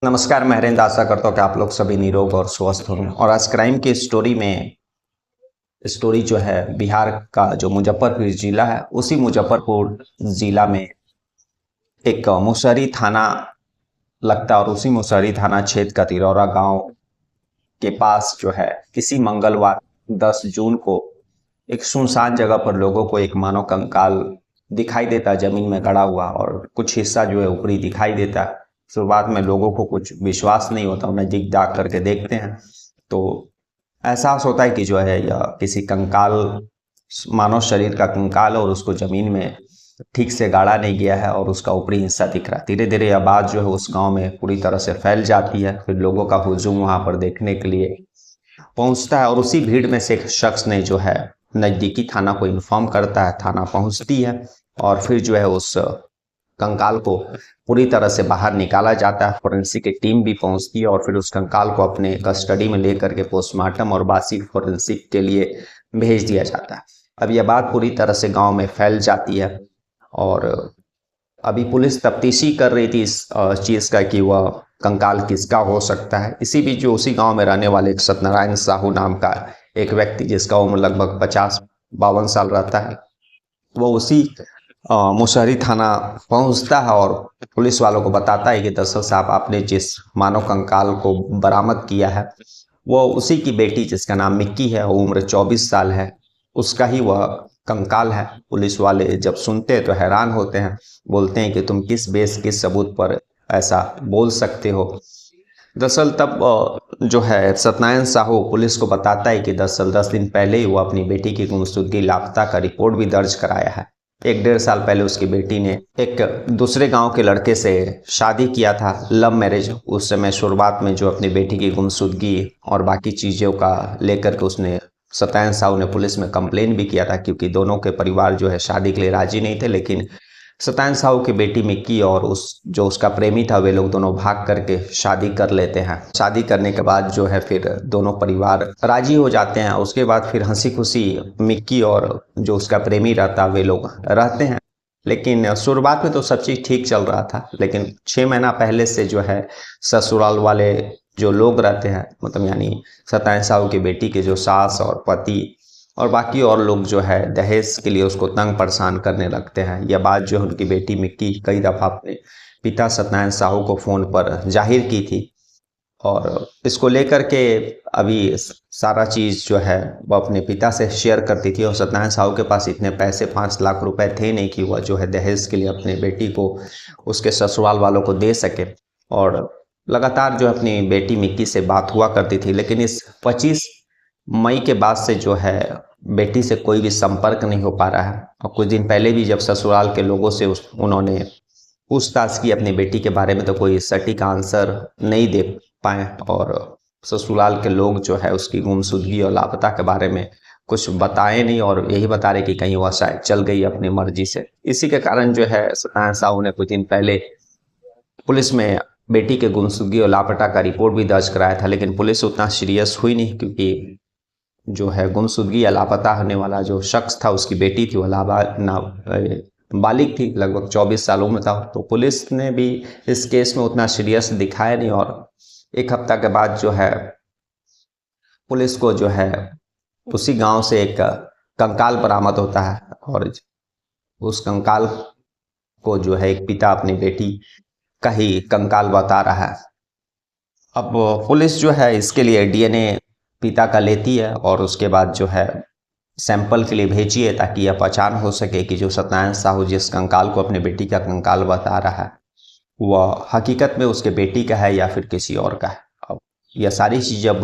नमस्कार, मैं हरेंद्र। आशा करता हूँ कि आप लोग सभी निरोग और स्वस्थ होंगे। और आज क्राइम की स्टोरी जो है बिहार का जो मुजफ्फरपुर जिला है, उसी मुजफ्फरपुर जिला में एक मुसहरी थाना लगता है। और उसी मुसहरी थाना क्षेत्र का तिरौरा गांव के पास जो है किसी मंगलवार 10 जून को एक सुनसान जगह पर लोगों को एक मानव कंकाल दिखाई देता है, जमीन में गड़ा हुआ। और कुछ हिस्सा जो है ऊपरी दिखाई देता है। शुरुआत में लोगों को कुछ विश्वास नहीं होता, नजदीक जा करके देखते हैं तो एहसास होता है कि जो है यह किसी कंकाल, मानव शरीर का कंकाल है और उसको जमीन में ठीक से गाड़ा नहीं गया है और उसका ऊपरी हिस्सा दिख रहा है। धीरे धीरे यह बात जो है उस गांव में पूरी तरह से फैल जाती है। फिर लोगों का हुजूम वहां पर देखने के लिए पहुंचता है और उसी भीड़ में से एक शख्स ने जो है नजदीकी थाना को इन्फॉर्म करता है। थाना पहुंचती है और फिर जो है उस कंकाल को पूरी तरह से बाहर निकाला जाता है। फोरेंसिक की टीम भी पहुंचती है और फिर उस कंकाल को अपने कस्टडी में लेकर के पोस्टमार्टम और बाकी फोरेंसिक के लिए भेज दिया जाता है। अब यह बात पूरी तरह से गांव में फैल जाती है और अभी पुलिस तफ्तीशी कर रही थी इस चीज़ का कि वह कंकाल किसका हो सकता है। इसी बीच जो उसी गांव में रहने वाले एक सत्यनारायण साहू नाम का एक व्यक्ति, जिसका उम्र लगभग 50-52 साल रहता है, वो उसी मुसहरी थाना पहुंचता है और पुलिस वालों को बताता है कि दरअसल साहब, आपने जिस मानव कंकाल को बरामद किया है वो उसी की बेटी, जिसका नाम मिक्की है, उम्र 24 साल है, उसका ही वह कंकाल है। पुलिस वाले जब सुनते हैं तो हैरान होते हैं, बोलते हैं कि तुम किस बेस किस सबूत पर ऐसा बोल सकते हो। दरअसल तब जो है सत्यनारायण साहू पुलिस को बताता है कि दरअसल 10 दिन पहले ही वो अपनी बेटी की गुमशुदगी लापता का रिपोर्ट भी दर्ज कराया है। 1-1.5 साल पहले उसकी बेटी ने एक दूसरे गांव के लड़के से शादी किया था, लव मैरिज। उस समय शुरुआत में जो अपनी बेटी की गुमशुदगी और बाकी चीज़ों का लेकर के उसने सत्यनारायण साहू ने पुलिस में कंप्लेन भी किया था, क्योंकि दोनों के परिवार जो है शादी के लिए राजी नहीं थे। लेकिन सत्यनारायण साहू की बेटी मिक्की और उसका प्रेमी था, वे लोग दोनों भाग करके शादी कर लेते हैं। शादी करने के बाद जो है फिर दोनों परिवार राजी हो जाते हैं। उसके बाद फिर हंसी खुशी मिक्की और जो उसका प्रेमी रहता वे लोग रहते हैं। लेकिन शुरुआत में तो सब चीज़ ठीक चल रहा था, लेकिन 6 महीना पहले से जो है ससुराल वाले जो लोग रहते हैं, मतलब यानी सत्यनारायण साहू की बेटी के जो सास और पति और बाकी और लोग जो है दहेज के लिए उसको तंग परेशान करने लगते हैं। यह बात जो है उनकी बेटी मिक्की कई दफ़ा अपने पिता सत्यनारायण साहू को फ़ोन पर जाहिर की थी और इसको लेकर के अभी सारा चीज़ जो है वो अपने पिता से शेयर करती थी। और सत्यनारायण साहू के पास इतने पैसे 5 लाख रुपए थे नहीं कि वह जो है दहेज के लिए अपनी बेटी को उसके ससुराल वालों को दे सके। और लगातार जो अपनी बेटी मिक्की से बात हुआ करती थी, लेकिन इस 25 मई के बाद से जो है बेटी से कोई भी संपर्क नहीं हो पा रहा है। और कुछ दिन पहले भी जब ससुराल के लोगों से उन्होंने पूछताछ की अपनी बेटी के बारे में, तो कोई सटीक आंसर नहीं दे पाए। और ससुराल के लोग जो है उसकी गुमशुदगी और लापता के बारे में कुछ बताए नहीं और यही बता रहे कि कहीं वह शायद चल गई अपनी मर्जी से। इसी के कारण जो है सत्यनारायण साहू ने कुछ दिन पहले पुलिस में बेटी के गुमशुदगी और लापता का रिपोर्ट भी दर्ज कराया था। लेकिन पुलिस उतना सीरियस हुई नहीं, क्योंकि जो है गुमशुदगी या लापता होने वाला जो शख्स था, उसकी बेटी थी, वह बालिग थी, लगभग 24 सालों में था। तो पुलिस ने भी इस केस में उतना सीरियस दिखाया नहीं। और 1 हफ्ता के बाद जो है पुलिस को जो है उसी गांव से एक कंकाल बरामद होता है और उस कंकाल को जो है एक पिता अपनी बेटी का ही कंकाल बता रहा है। अब पुलिस जो है इसके लिए डीएनए पिता का लेती है और उसके बाद जो है सैंपल के लिए भेजी है, ताकि यह पहचान हो सके कि जो सत्यनारायण साहू जिस कंकाल को अपने बेटी का कंकाल बता रहा है वह हकीकत में उसके बेटी का है या फिर किसी और का है। अब यह सारी चीज़ जब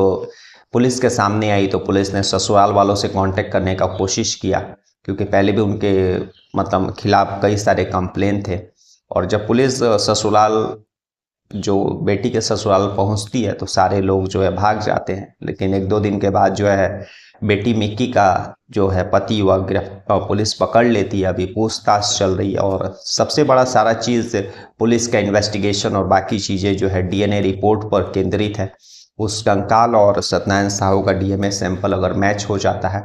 पुलिस के सामने आई तो पुलिस ने ससुराल वालों से कांटेक्ट करने का कोशिश किया, क्योंकि पहले भी उनके मतलब खिलाफ कई सारे कंप्लेन थे। और जब पुलिस ससुराल जो बेटी के ससुराल पहुंचती है तो सारे लोग जो है भाग जाते हैं। लेकिन 1-2 दिन के बाद जो है बेटी मिक्की का जो है पति वह पुलिस पकड़ लेती है। अभी पूछताछ चल रही है और सबसे बड़ा सारा चीज़ पुलिस का इन्वेस्टिगेशन और बाकी चीज़ें जो है डीएनए रिपोर्ट पर केंद्रित है। उस कंकाल और सत्यनारायण साहू का डीएनए सैंपल अगर मैच हो जाता है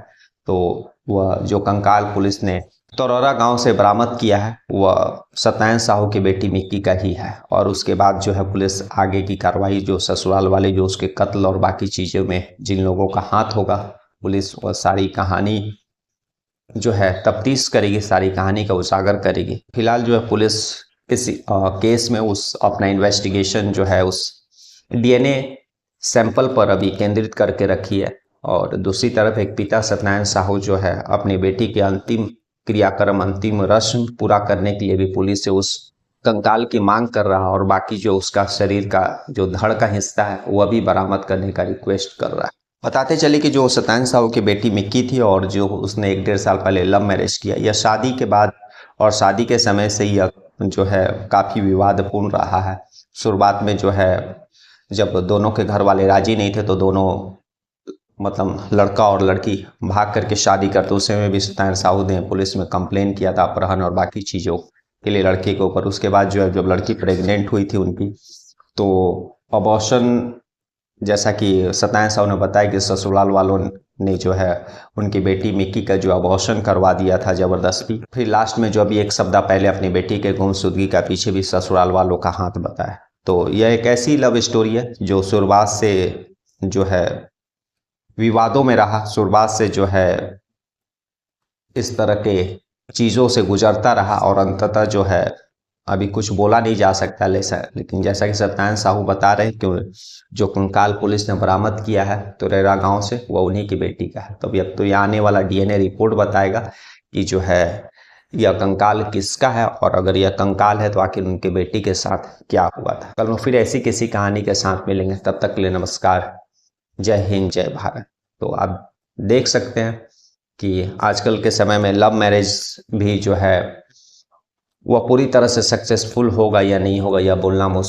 तो वह जो कंकाल पुलिस ने तरौरा गांव से बरामद किया है वह सत्यनारायण साहू की बेटी मिक्की का ही है। और उसके बाद जो है पुलिस आगे की कार्रवाई, जो ससुराल वाले जो उसके कत्ल और बाकी चीज़ों में जिन लोगों का हाथ होगा, पुलिस वह सारी कहानी जो है तफ्तीश करेगी, सारी कहानी का उजागर करेगी। फिलहाल जो है पुलिस इस केस में उस अपना इन्वेस्टिगेशन जो है उस डीएनए सैंपल पर अभी केंद्रित करके रखी है। और दूसरी तरफ एक पिता सत्यनारायण साहू जो है अपनी बेटी के अंतिम क्रियाक्रम, अंतिम रस्म पूरा करने के लिए भी पुलिस से उस कंकाल की मांग कर रहा है और बाकी जो उसका शरीर का जो धड़ का हिस्सा है वह भी बरामद करने का रिक्वेस्ट कर रहा है। बताते चले कि जो सत्यनारायण साहू की बेटी मिक्की थी और जो उसने 1-1.5 साल पहले लव मैरिज किया, यह शादी के बाद और शादी के समय से यह जो है काफ़ी विवादपूर्ण रहा है। शुरुआत में जो है जब दोनों के घर वाले राजी नहीं थे तो दोनों मतलब लड़का और लड़की भाग करके शादी करते, उस समय भी सत्यनारायण साहू ने पुलिस में कंप्लेन किया था अपहरण और बाकी चीज़ों के लिए लड़के के ऊपर। उसके बाद जो है जब लड़की प्रेग्नेंट हुई थी उनकी, तो अबॉर्शन, जैसा कि सत्यनारायण साहू ने बताया कि ससुराल वालों ने जो है उनकी बेटी मिक्की का जो अबॉर्शन करवा दिया था ज़बरदस्ती। फिर लास्ट में जो अभी एक सप्ताह पहले अपनी बेटी के गुमशुदगी का पीछे भी ससुराल वालों का हाथ बताया। तो यह एक ऐसी लव स्टोरी है जो शुरुआत से जो है विवादों में रहा, शुरुआत से जो है इस तरह के चीज़ों से गुजरता रहा और अंततः जो है अभी कुछ बोला नहीं जा सकता लेकिन जैसा कि सत्यनारायण साहू बता रहे कि जो कंकाल पुलिस ने बरामद किया है तुरेरा गांव से, वह उन्हीं की बेटी का है। तो अब तो ये आने वाला डीएनए रिपोर्ट बताएगा कि जो है यह कंकाल किसका है, और अगर यह कंकाल है तो आखिर उनके बेटी के साथ क्या हुआ था। कल फिर ऐसी किसी कहानी के साथ मिलेंगे, तब तक के लिए नमस्कार, जय हिंद, जय भारत। तो आप देख सकते हैं कि आजकल के समय में लव मैरिज भी जो है वह पूरी तरह से सक्सेसफुल होगा या नहीं होगा, यह बोलना मुश्किल